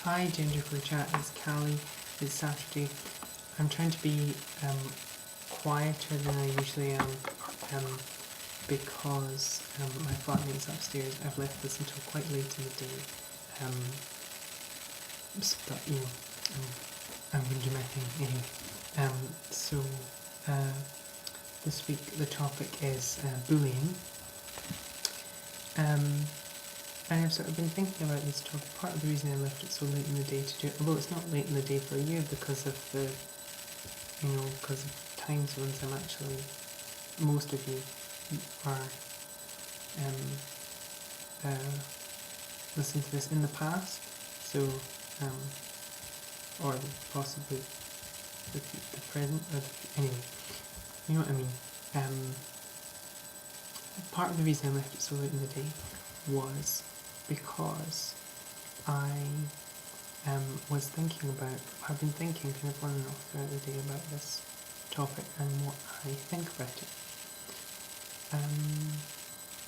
Hi GenderqueerChat, it's Callie. It's Saturday. I'm trying to be quieter than I usually am because my flatmate's upstairs. I've left this until quite late in the day. But you know, I'm going to do my thing anyway. This week the topic is bullying. And I've sort of been thinking about this topic. Part of the reason I left it so late in the day to do it, although it's not late in the day for you because of the, because of time zones. I'm actually, most of you are listening to this in the past, so, or possibly the present, anyway, you know what I mean. Part of the reason I left it so late in the day was because I I've been thinking kind of on and off throughout the day about this topic and what I think about it.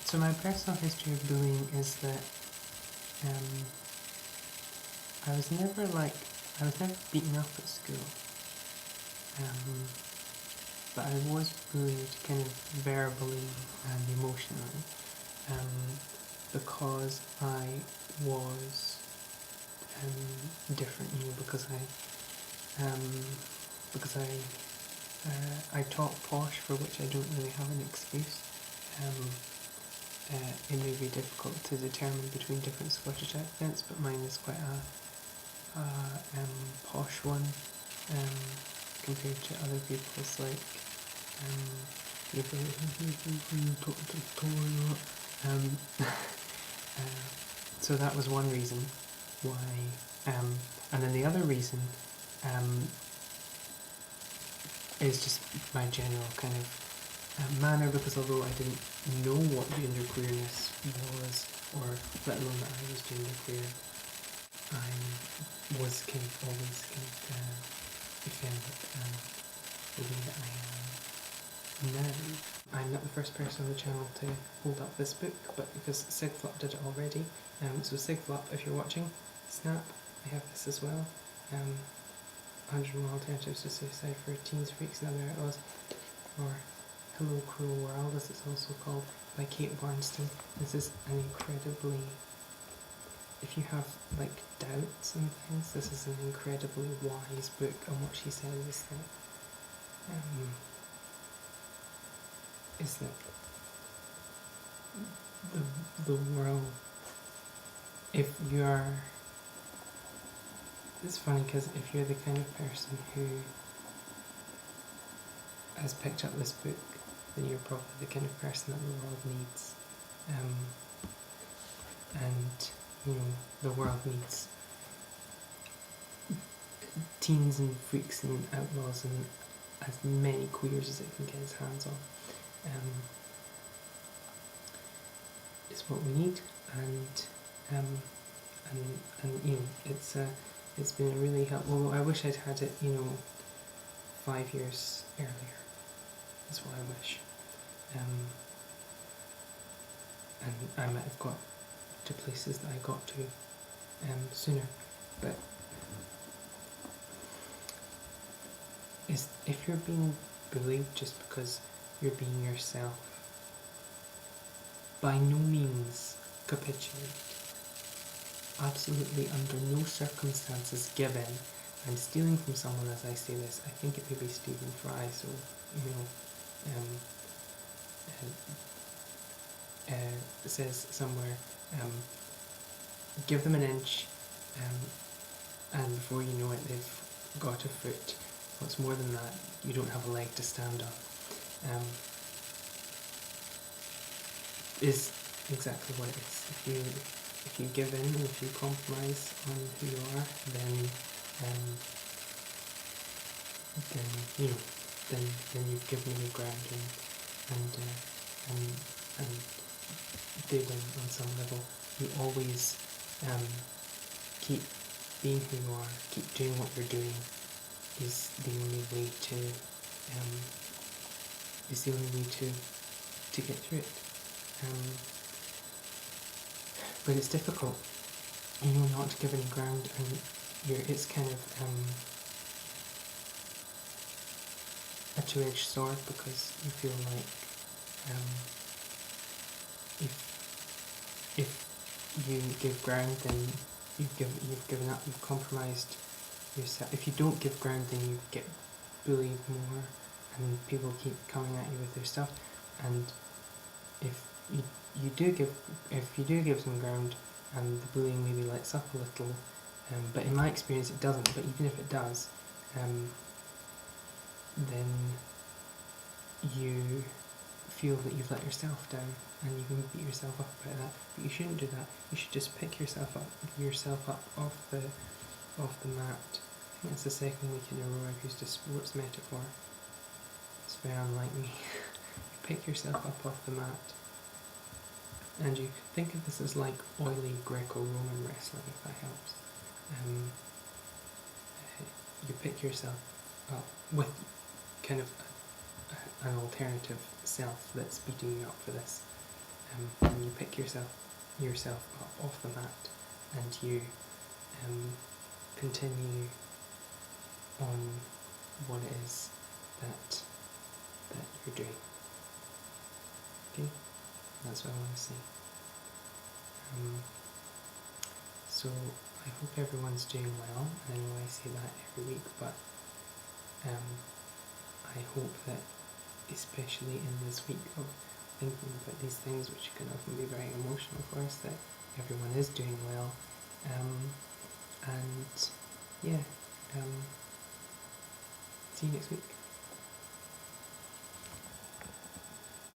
So my personal history of bullying is that I was never beaten up at school, but I was bullied kind of verbally and emotionally. Because I was different, because I talk posh, for which I don't really have an excuse. It may be difficult to determine between different Scottish accents, but mine is quite a posh one compared to other people's, like so that was one reason why, and then the other reason is just my general kind of manner, because although I didn't know what genderqueerness was, or let alone that I was genderqueer, I was kind of always effeminate the way that I am now. I'm not the first person on the channel to hold up this book, but because Sigflop did it already. So Sigflop, if you're watching, snap, I have this as well. 101 Alternatives to Suicide for Teens, Freaks and Other Outlaws, or Hello Cruel World as it's also called, by Kate Barnstone. This is an incredibly, if you have like doubts and things, this is an incredibly wise book, and what she says is that the world, if you're, it's funny because if you're the kind of person who has picked up this book, then you're probably the kind of person that the world needs. And the world needs teens and freaks and outlaws and as many queers as it can get its hands on. It's what we need, and it's been a really helpful. I wish I'd had it 5 years earlier. That's what I wish. And I might have got to places that I got to sooner. But if you're being bullied just because you're being yourself, by no means capitulate. Absolutely under no circumstances given. I'm stealing from someone as I say this. I think it may be Stephen Fry, so it says somewhere, give them an inch, and before you know it they've got a foot. What's more than that, you don't have a leg to stand on. Is exactly what it is. If you give in, if you compromise on who you are, then you've given me ground, and they win on some level. You always keep being who you are, keep doing what you're doing, is the only way to get through it. But it's difficult. you know not to give any ground, and it's kind of a two-edged sword, because you feel like if you give ground, then you've given up, you've compromised yourself. If you don't give ground, then you get bullied more, and people keep coming at you with their stuff. And if you do give some ground, and the bullying maybe lets up a little, but in my experience it doesn't. But even if it does, then you feel that you've let yourself down, and you can beat yourself up about that. But you shouldn't do that. You should just pick yourself up off the mat. I think it's the second week in a row I've used a sports metaphor. It's very unlike me. You pick yourself up off the mat, and you think of this as like oily Greco-Roman wrestling, if that helps. You pick yourself up with kind of an alternative self that's beating you up for this, and you pick yourself up off the mat, and you continue on what it is that you're doing. Okay, that's what I want to say. So I hope everyone's doing well. I know I say that every week, but I hope that, especially in this week of thinking about these things, which can often be very emotional for us, that everyone is doing well. And yeah, see you next week.